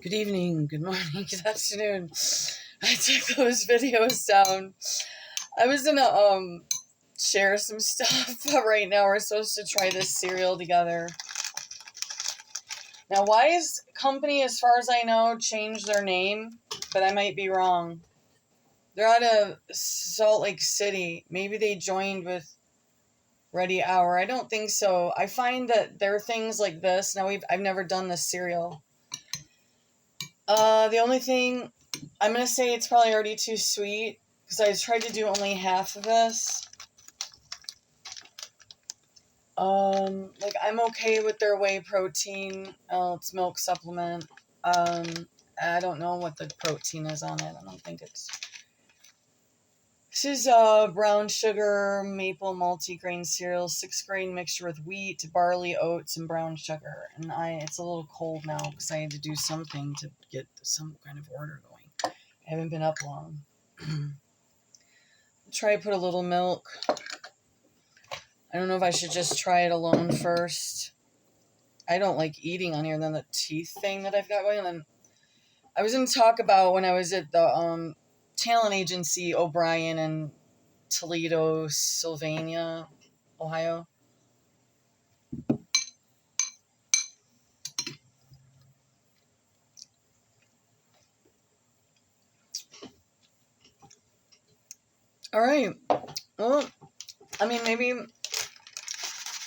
Good evening, good morning, good afternoon. I took those videos down. I was gonna share some stuff, but right now we're supposed to try this cereal together. Now, Wise Company, as far as I know, changed their name, but I might be wrong. They're out of Salt Lake City. Maybe they joined with Ready Hour. I don't think so. I find that there are things like this. Now I've never done this cereal. The only thing, I'm going to say it's probably already too sweet because I tried to do only half of this. I'm okay with their whey protein. It's milk supplement. I don't know what the protein is on it. I don't think it's... This is brown sugar, maple multigrain cereal, 6-grain mixture with wheat, barley, oats, and brown sugar. And it's a little cold now because I had to do something to get some kind of order going. I haven't been up long. Try to put a little milk. I don't know if I should just try it alone first. I don't like eating on here. And then the teeth thing that I've got going. And then I was going to talk about when I was at the talent agency O'Brien in Toledo, Sylvania, Ohio. All right. Well, I mean, maybe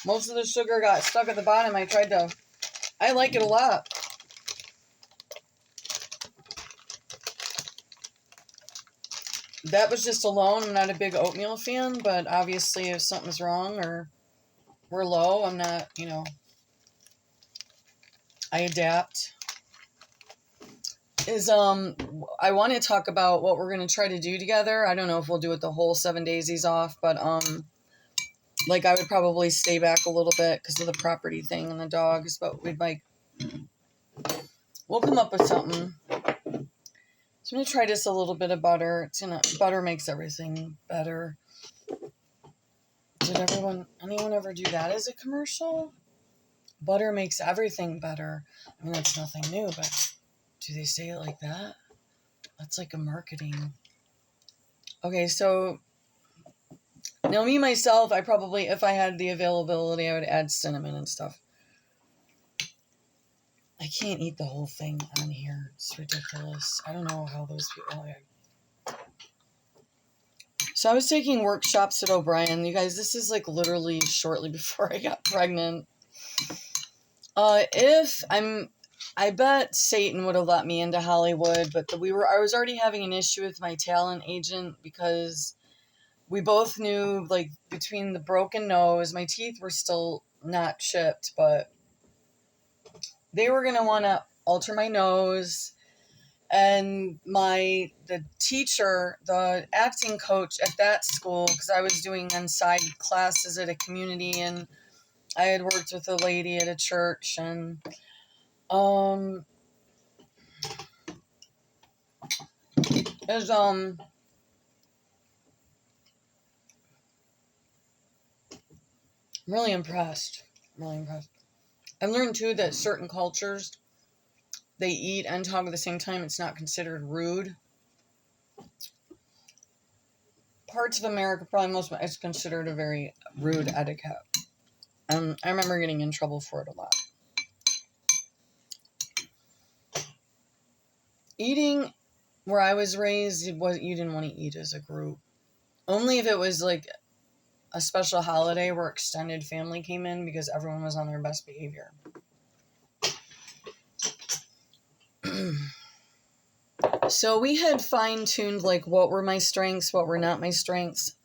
most of the sugar got stuck at the bottom. I like it a lot. That was just alone. I'm not a big oatmeal fan, but obviously if something's wrong or we're low, I'm not, I adapt. I want to talk about what we're going to try to do together. I don't know if we'll do it the whole 7 days he's off, but I would probably stay back a little bit because of the property thing and the dogs, but we'll come up with something. So I'm going to try just a little bit of butter. Butter makes everything better. Did anyone ever do that as a commercial? Butter makes everything better. I mean, that's nothing new, but do they say it like that? That's like a marketing. Okay, so now me, myself, I probably, if I had the availability, I would add cinnamon and stuff. I can't eat the whole thing on here. It's ridiculous. I don't know how those people... So I was taking workshops at O'Brien. You guys, this is like literally shortly before I got pregnant. I bet Satan would have let me into Hollywood, but I was already having an issue with my talent agent because we both knew, like, between the broken nose, my teeth were still not chipped, but they were going to want to alter my nose. And the teacher, the acting coach at that school, because I was doing on-side classes at a community, and I had worked with a lady at a church, and is really impressed. Really impressed. I learned too that certain cultures, they eat and talk at the same time. It's not considered rude. Parts of America, probably most of it's considered a very rude etiquette. I remember getting in trouble for it a lot. Eating where I was raised, you didn't want to eat as a group. Only if it was like a special holiday where extended family came in because everyone was on their best behavior. So we had fine-tuned like what were my strengths, what were not my strengths.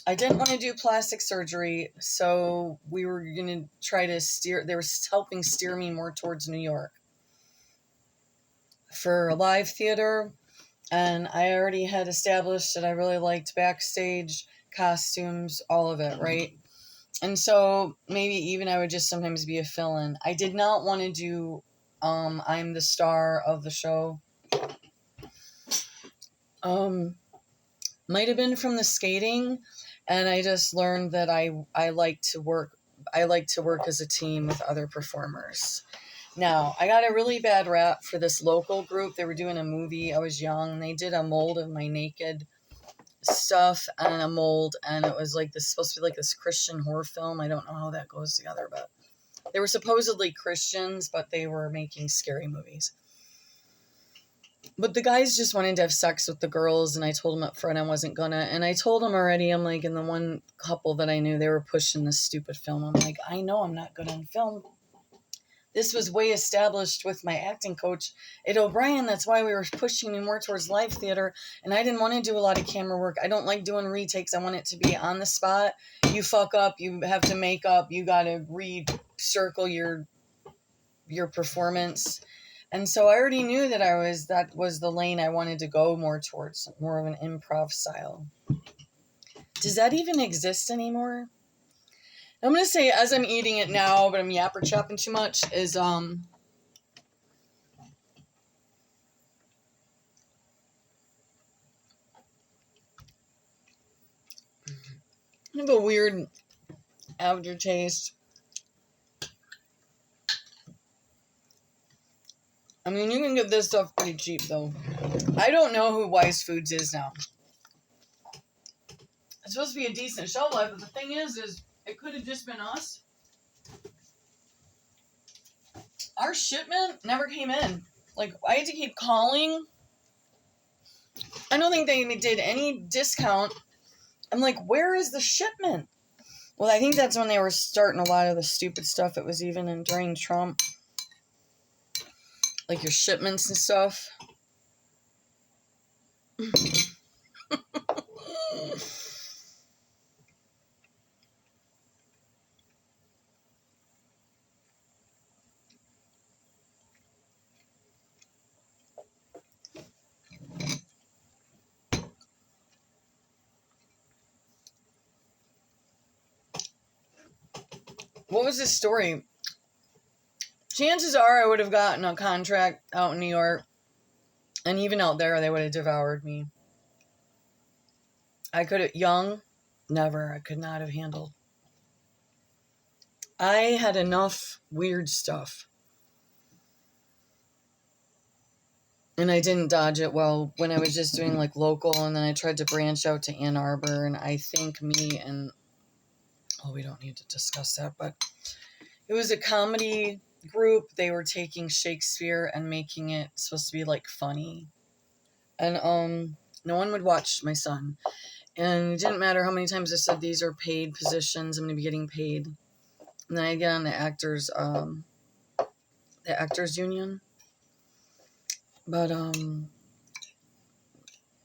I didn't want to do plastic surgery, so we were going to try to they were helping steer me more towards New York for live theater. And I already had established that I really liked backstage, costumes, all of it, right? And so maybe even I would just sometimes be a fill-in. I did not want to do I'm the star of the show. Might have been from the skating, and I just learned that I like to work as a team with other performers. Now, I got a really bad rap for this local group. They were doing a movie. I was young. They did a mold of my naked stuff and a mold, and it was like this, supposed to be like this Christian horror film. I don't know how that goes together, but they were supposedly Christians, but they were making scary movies. But the guys just wanted to have sex with the girls, and I told them up front I wasn't gonna. And I told them already, I'm like, and the one couple that I knew, they were pushing this stupid film. I'm like, I know I'm not good on film. This was way established with my acting coach at O'Brien. That's why we were pushing me more towards live theater. And I didn't want to do a lot of camera work. I don't like doing retakes. I want it to be on the spot. You fuck up, you have to make up, you got to recircle your performance. And so I already knew that that was the lane I wanted to go more towards, more of an improv style. Does that even exist anymore? I'm going to say, as I'm eating it now, but I'm yapper chopping too much, is, I have a weird aftertaste. I mean, you can get this stuff pretty cheap, though. I don't know who Wise Foods is now. It's supposed to be a decent shelf life, but the thing is it could have just been us. Our shipment never came in. Like, I had to keep calling. I don't think they did any discount. I'm like, where is the shipment? Well, I think that's when they were starting a lot of the stupid stuff. It was even during Trump. Like your shipments and stuff. What was this story? Chances are I would have gotten a contract out in New York. And even out there, they would have devoured me. I could have, young, never. I could not have handled. I had enough weird stuff. And I didn't dodge it well when I was just doing like local, and then I tried to branch out to Ann Arbor, and I think me and, oh, we don't need to discuss that, but it was a comedy group. They were taking Shakespeare and making it supposed to be like funny. And no one would watch my son. And it didn't matter how many times I said these are paid positions, I'm going to be getting paid. And then I get on the actors union. But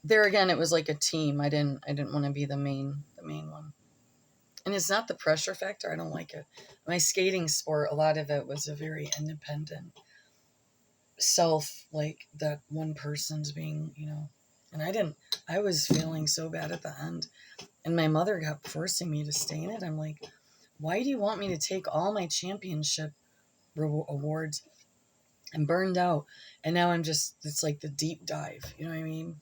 there again, it was like a team. I didn't want to be the main one. And it's not the pressure factor. I don't like it. My skating sport, a lot of it was a very independent self, like that one person's being, and I was feeling so bad at the end. And my mother kept forcing me to stay in it. I'm like, why do you want me to take all my championship awards? I'm burned out. And now it's like the deep dive. You know what I mean?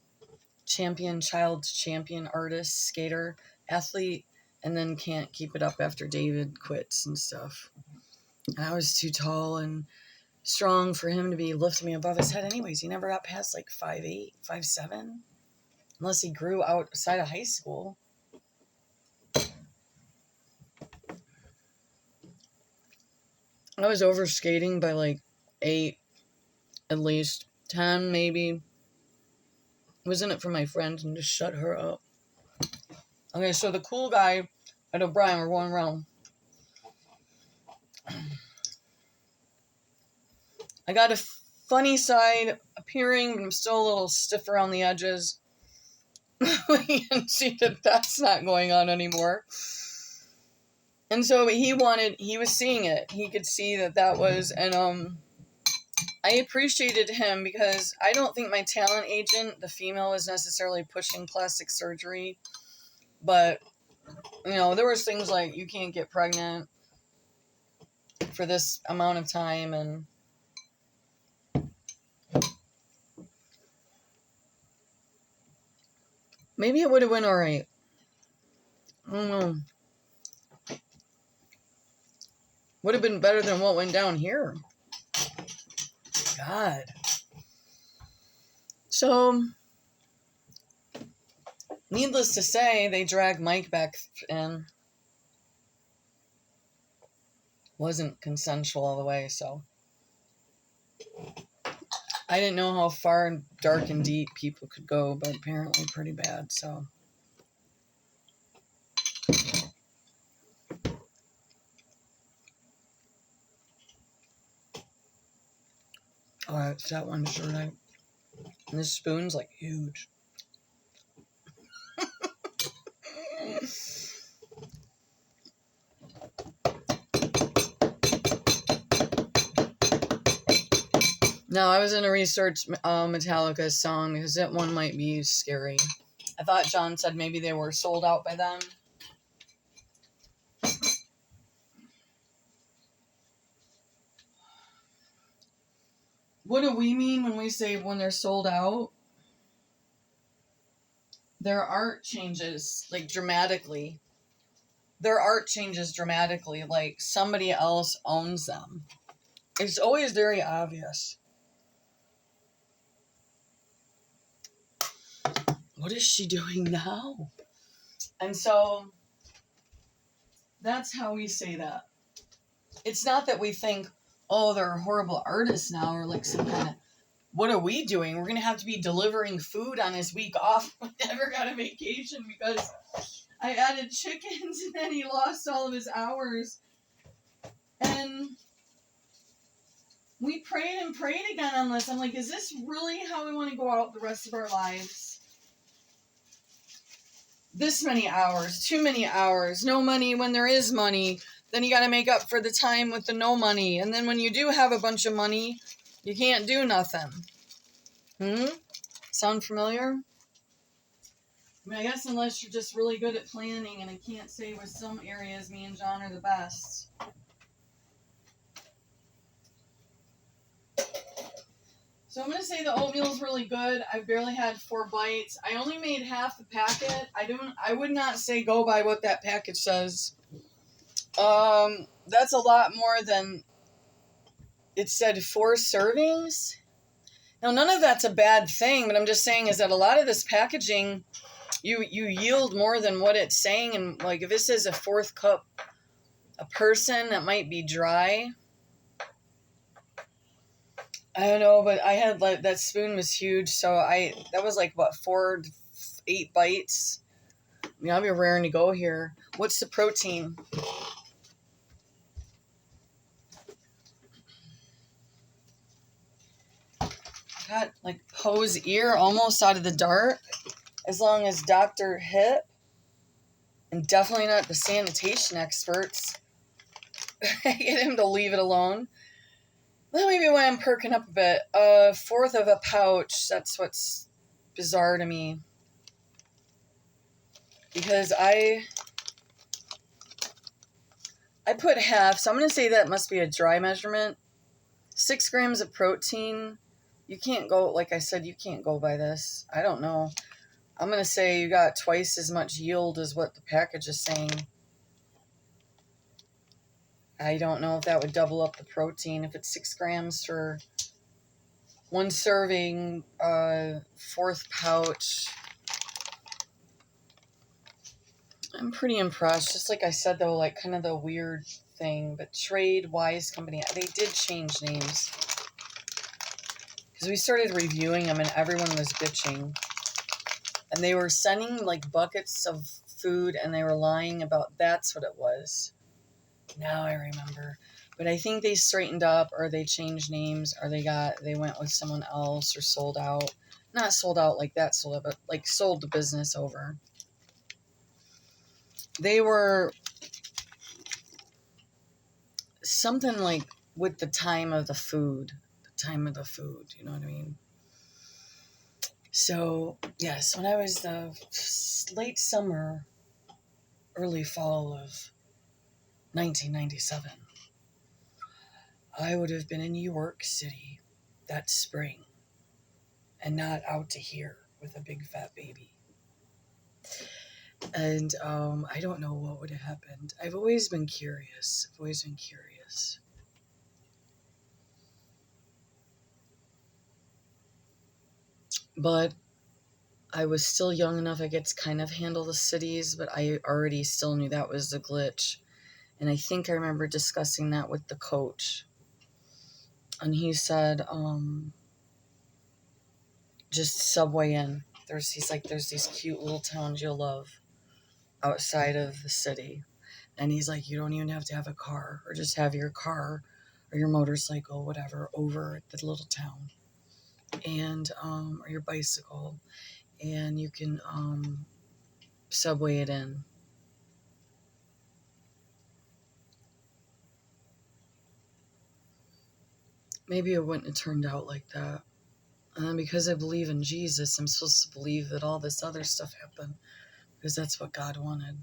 Child champion, artist, skater, athlete, and then can't keep it up after David quits and stuff. And I was too tall and strong for him to be lifting me above his head anyways. He never got past like 5'8", 5'7", unless he grew outside of high school. I was over skating by like 8, at least 10 maybe. Was in it for my friends and just shut her up. Okay, so the cool guy at O'Brien, we're going around. I got a funny side appearing, but I'm still a little stiff around the edges. We can see that that's not going on anymore. And so he was seeing it. He could see that was, and I appreciated him because I don't think my talent agent, the female, was necessarily pushing plastic surgery. But, there was things like you can't get pregnant for this amount of time, and maybe it would have went all right. I don't know. Would have been better than what went down here. God. So, needless to say, they dragged Mike back in. Wasn't consensual all the way, so. I didn't know how far and dark and deep people could go, but apparently pretty bad, so. Alright, so that one's sure right. And this spoon's like huge. No, I was going to research Metallica's song because that one might be scary. I thought John said maybe they were sold out by then. What do we mean when we say when they're sold out? Their art changes, like, dramatically. Their art changes dramatically, like somebody else owns them. It's always very obvious. What is she doing now? And so, that's how we say that. It's not that we think, oh, they're horrible artists now, or like some kind of, what are we doing? We're going to have to be delivering food on his week off. We never got a vacation because I added chickens and then he lost all of his hours. And we prayed and prayed again on this. I'm like, is this really how we want to go out the rest of our lives? This many hours, too many hours, no money when there is money. Then you got to make up for the time with the no money. And then when you do have a bunch of money, you can't do nothing. Sound familiar? I mean, I guess unless you're just really good at planning, and I can't say with some areas me and John are the best. So I'm going to say the oatmeal is really good. I've barely had 4 bites. I only made half the packet. I would not say go by what that package says. That's a lot more than it said 4 servings. Now, none of that's a bad thing, but I'm just saying is that a lot of this packaging, you yield more than what it's saying. And like if it says a 4th cup a person, that might be dry. I don't know, but I had like that spoon was huge, so that was like what 4 to 8 bites. I mean, I'll be raring to go here. What's the protein? Got like Poe's ear almost out of the dark. As long as Dr. Hip, and definitely not the sanitation experts, get him to leave it alone. Well, maybe when I'm perking up a bit. 1/4 of a pouch. That's what's bizarre to me. Because I put half, so I'm going to say that must be a dry measurement. 6 grams of protein. You can't go, like I said, you can't go by this. I don't know. I'm going to say you got twice as much yield as what the package is saying. I don't know if that would double up the protein. If it's 6 grams for 1 serving, 4th pouch. I'm pretty impressed. Just like I said, though, like kind of the weird thing. But Trade Wise Company, they did change names. Because we started reviewing them and everyone was bitching. And they were sending like buckets of food and they were lying about that's what it was. Now I remember. But I think they straightened up or they changed names or they went with someone else or sold out. Not sold out like that sold out, but like sold the business over. They were something like with the time of the food. The time of the food, you know what I mean? So, yes, when I was the late summer, early fall of 1997, I would have been in New York City that spring and not out to here with a big fat baby. And I don't know what would have happened. I've always been curious. But I was still young enough, I could kind of handle the cities, but I already still knew that was the glitch. And I think I remember discussing that with the coach. And he said, just subway in. There's these cute little towns you'll love outside of the city. And he's like, you don't even have to have a car, or just have your car or your motorcycle, whatever, over at the little town. And, or your bicycle. And you can, subway it in. Maybe it wouldn't have turned out like that. And then because I believe in Jesus, I'm supposed to believe that all this other stuff happened because that's what God wanted.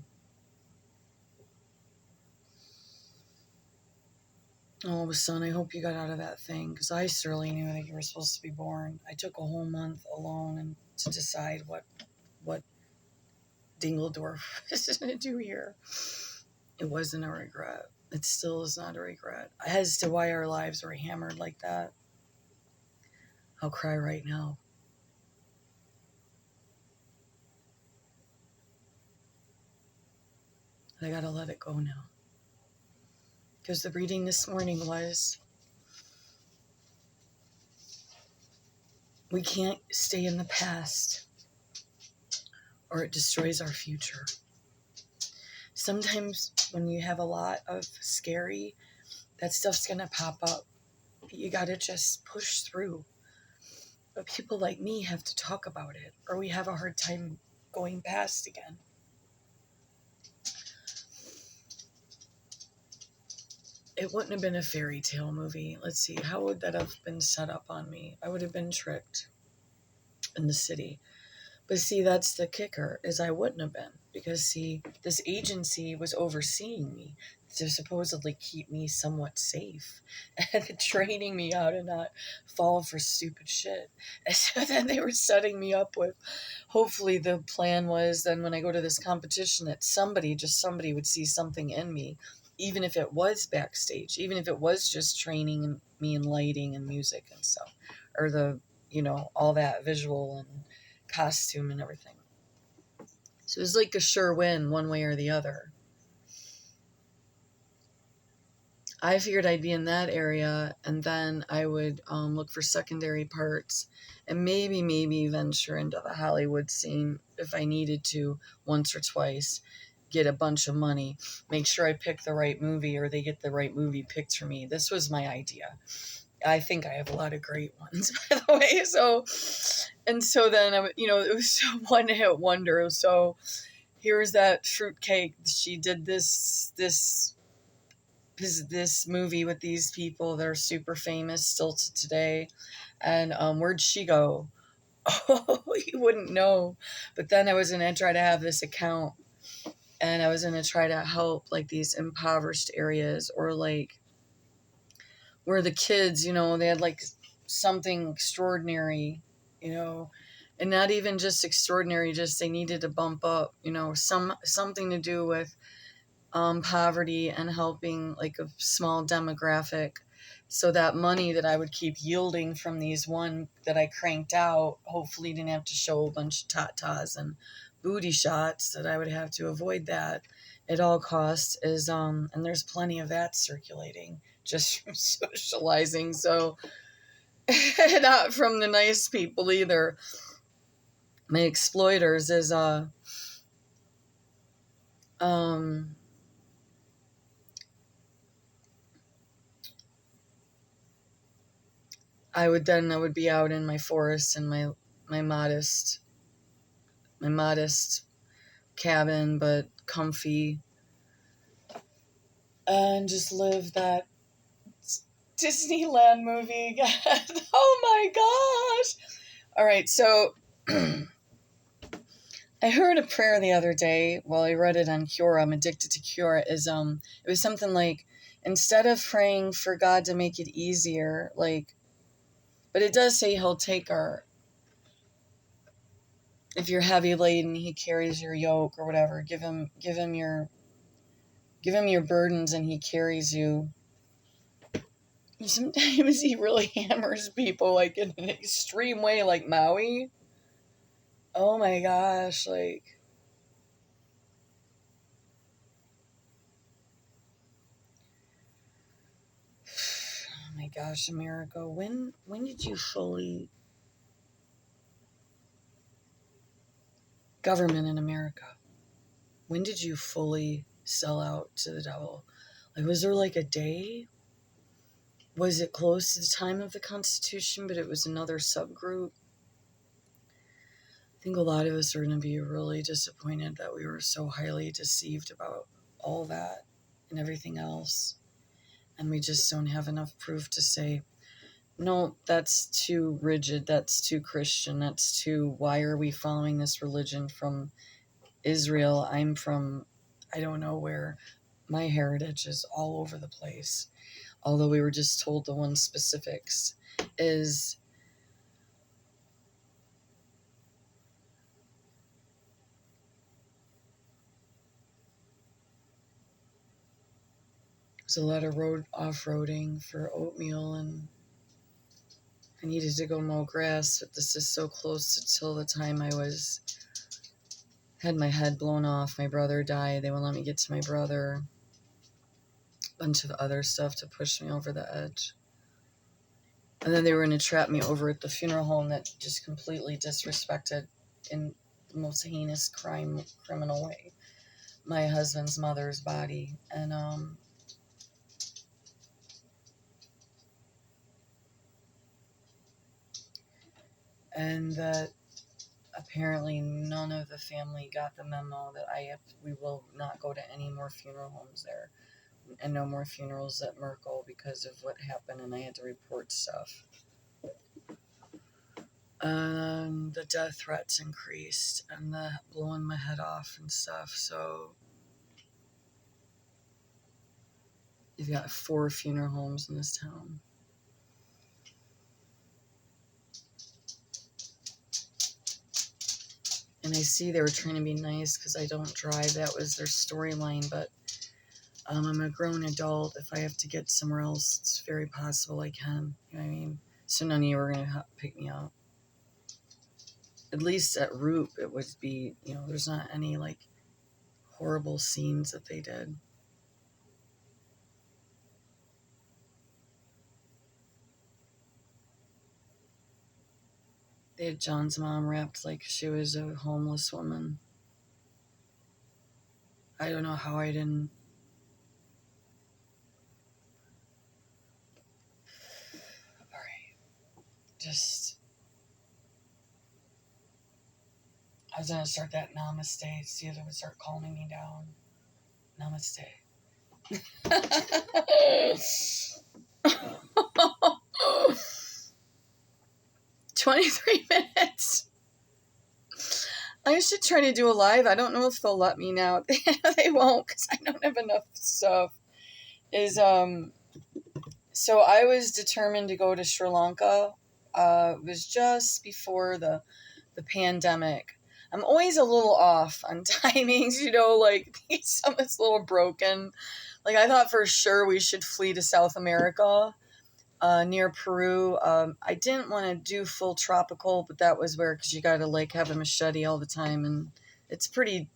Oh, son, I hope you got out of that thing because I surely knew that you were supposed to be born. I took a whole month alone and to decide what Dingledorf is going to do here. It wasn't a regret. It still is not a regret. As to why our lives were hammered like that, I'll cry right now. I gotta let it go now. Because the reading this morning was, we can't stay in the past or it destroys our future. Sometimes when you have a lot of scary, that stuff's gonna pop up. You gotta just push through. But people like me have to talk about it, or we have a hard time going past again. It wouldn't have been a fairy tale movie. Let's see, how would that have been set up on me? I would have been tricked in the city. But see, that's the kicker, is I wouldn't have been. Because see, this agency was overseeing me to supposedly keep me somewhat safe and training me how to not fall for stupid shit. And so then they were setting me up with, hopefully the plan was then when I go to this competition that somebody would see something in me, even if it was backstage, even if it was just training me in lighting and music and stuff, or the, all that visual and costume and everything. So it was like a sure win one way or the other. I figured I'd be in that area, and then I would look for secondary parts and maybe venture into the Hollywood scene if I needed to once or twice, get a bunch of money, make sure I pick the right movie or they get the right movie picked for me. This was my idea. I think I have a lot of great ones, by the way. So then, it was a one-hit wonder. So here's that fruitcake. She did this movie with these people that are super famous still to today. And where'd she go? Oh, you wouldn't know. But then I was going to try to have this account, and I was going to try to help like these impoverished areas, or like where the kids, they had like something extraordinary, and not even just extraordinary, just they needed to bump up, something to do with poverty and helping like a small demographic. So that money that I would keep yielding from these one that I cranked out, hopefully didn't have to show a bunch of tatas and booty shots, that I would have to avoid that at all costs, is and there's plenty of that circulating just from socializing. So not from the nice people either. My exploiters is I would be out in my forest in my modest cabin, but comfy, and just live that Disneyland movie again. Oh my gosh. All right, so I heard a prayer the other day. Well, I read it on Cura. I'm addicted to Cura. It was something like, instead of praying for God to make it easier, like, but it does say he'll take if you're heavy laden, he carries your yoke or whatever. Give him your burdens and he carries you. Sometimes he really hammers people like in an extreme way, like Maui. Oh my gosh, like, oh my gosh, America, when did you fully, government in America, when did you fully sell out to the devil? Like, was there like a day? Was it close to the time of the Constitution, but it was another subgroup? I think a lot of us are going to be really disappointed that we were so highly deceived about all that and everything else. And we just don't have enough proof to say, no, that's too rigid, that's too Christian, that's too, why are we following this religion from Israel? I'm from, I don't know where. My heritage is all over the place. Although we were just told the one specifics is, there's a lot of off-roading for oatmeal, and I needed to go mow grass, but this is so close until the time I had my head blown off. My brother died. They wouldn't let me get to my brother. A bunch of other stuff to push me over the edge. And then they were going to trap me over at the funeral home that just completely disrespected in the most heinous criminal way my husband's mother's body. And that apparently none of the family got the memo that we will not go to any more funeral homes there, and no more funerals at Merkel because of what happened, and I had to report stuff. The death threats increased, and the blowing my head off and stuff, so you've got 4 funeral homes in this town. And I see they were trying to be nice because I don't drive. That was their storyline, but I'm a grown adult. If I have to get somewhere else, it's very possible I can. You know what I mean? So none of you are going to pick me up. At least at Root, it would be, there's not any, like, horrible scenes that they did. They had John's mom wrapped like she was a homeless woman. I don't know how I didn't. Alright. I was going to start that namaste, see if it would start calming me down. Namaste. 23 minutes. I should try to do a live. I don't know if they'll let me now. They won't because I don't have enough stuff. So I was determined to go to Sri Lanka. It was just before the pandemic. I'm always a little off on timings, like something's a little broken. Like I thought for sure we should flee to South America, near Peru. I didn't want to do full tropical, but that was where, because you got to like have a machete all the time, and it's pretty,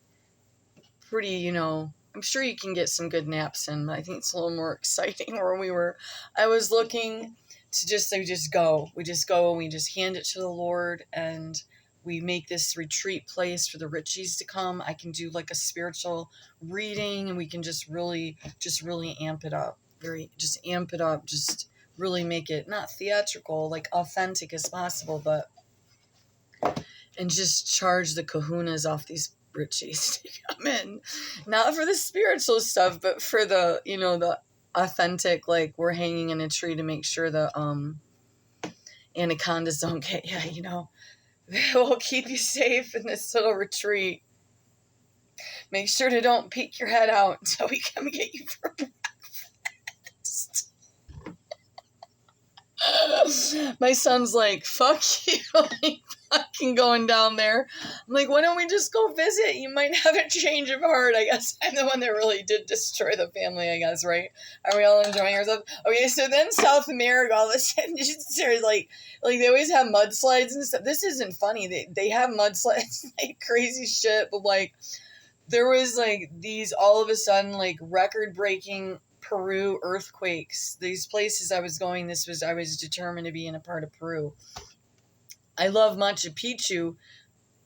I'm sure you can get some good naps in, but I think it's a little more exciting where I was looking to we just go and we just hand it to the Lord, and we make this retreat place for the Richies to come. I can do like a spiritual reading, and we can just really amp it up, just really make it not theatrical, like authentic as possible, and just charge the kahunas off these Richies to come in, not for the spiritual stuff, but for the authentic, like we're hanging in a tree to make sure the anacondas don't get you. We'll keep you safe in this little retreat. Make sure to don't peek your head out until we come get you for breakfast. My son's like, fuck you. I'm fucking going down there. I'm like, why don't we just go visit? You might have a change of heart. I guess I'm the one that really did destroy the family, I guess, right? Are we all enjoying ourselves? Okay, so then South America, all of a sudden, there's like they always have mudslides and stuff. This isn't funny. They have mudslides, like crazy shit, but like, there was like these all of a sudden like record-breaking Peru earthquakes. These places I was going, I was determined to be in a part of Peru. I love Machu Picchu.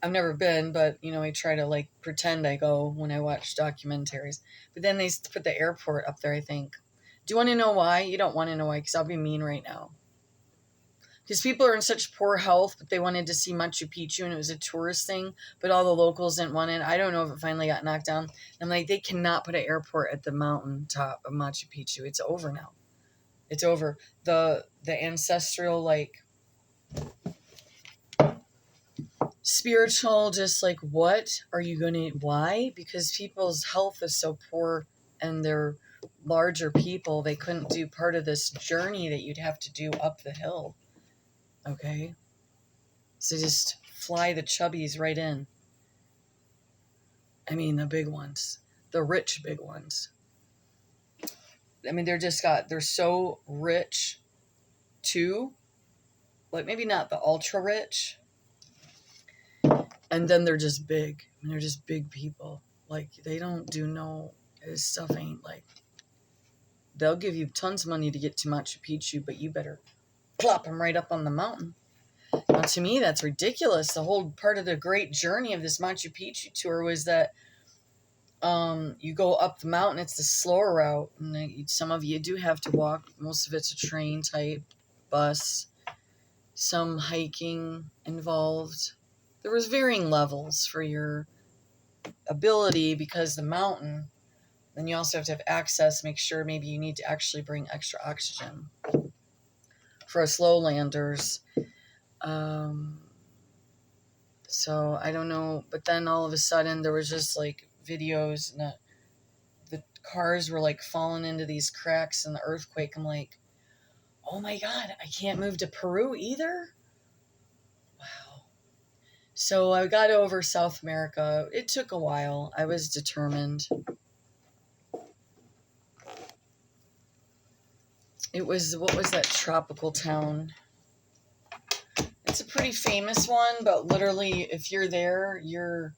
I've never been, but I try to like pretend I go when I watch documentaries. But then they put the airport up there, I think. Do you want to know why? You don't want to know why, because I'll be mean right now. Because people are in such poor health, but they wanted to see Machu Picchu, and it was a tourist thing, but all the locals didn't want it. I don't know if it finally got knocked down. I'm like, they cannot put an airport at the mountain top of Machu Picchu. It's over now. It's over. The ancestral, like, spiritual, just like, what are you going to, why? Because people's health is so poor, and they're larger people. They couldn't do part of this journey that you'd have to do up the hill. Okay? So just fly the chubbies right in. I mean, the big ones. The rich big ones. I mean, they're so rich, too. Like, maybe not the ultra rich. And then they're just big. I mean, they're just big people. Like, they don't do this stuff ain't like, they'll give you tons of money to get to Machu Picchu, but you better plop them right up on the mountain. Now, to me, that's ridiculous. The whole part of the great journey of this Machu Picchu tour was that you go up the mountain. It's the slower route, and some of you do have to walk. Most of it's a train type bus, some hiking involved. There was varying levels for your ability, because the mountain, then you also have to have access. Make sure maybe you need to actually bring extra oxygen for us lowlanders. So I don't know, but then all of a sudden there was just like videos, and the cars were like falling into these cracks in the earthquake. I'm like, oh my God, I can't move to Peru either? Wow. So I got over South America. It took a while. I was determined. What was that tropical town? It's a pretty famous one, but literally if you're there, you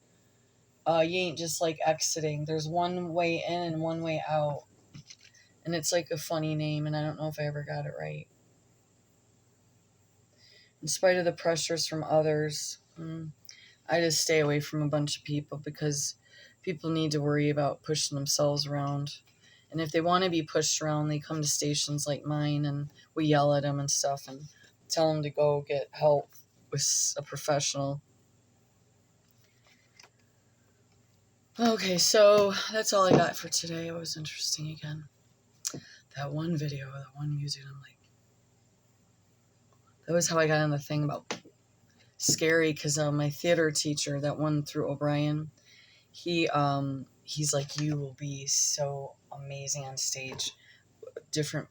ain't just like exiting. There's one way in and one way out. And it's like a funny name, and I don't know if I ever got it right. In spite of the pressures from others, I just stay away from a bunch of people, because people need to worry about pushing themselves around. And if they want to be pushed around, they come to stations like mine, and we yell at them and stuff and tell them to go get help with a professional. Okay, so that's all I got for today. It was interesting again. That one video, that one music, I'm like, that was how I got on the thing about scary, because my theater teacher, that one through O'Brien, he's like, you will be so amazing on stage. Different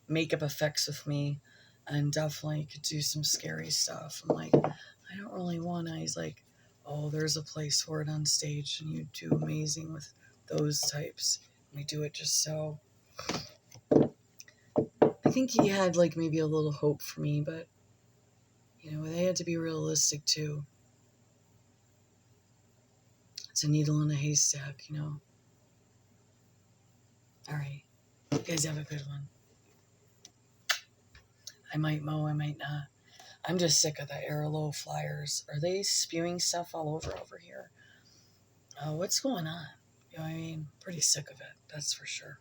makeup effects with me, and definitely could do some scary stuff. I'm like, I don't really want to. He's like, oh, there's a place for it on stage, and you do amazing with those types. We do it just so. I think he had like maybe a little hope for me, but they had to be realistic too. It's a needle in a haystack, All right. You guys have a good one. I might mow, I might not. I'm just sick of the aerolow flyers. Are they spewing stuff all over here? What's going on? I mean, pretty sick of it, that's for sure.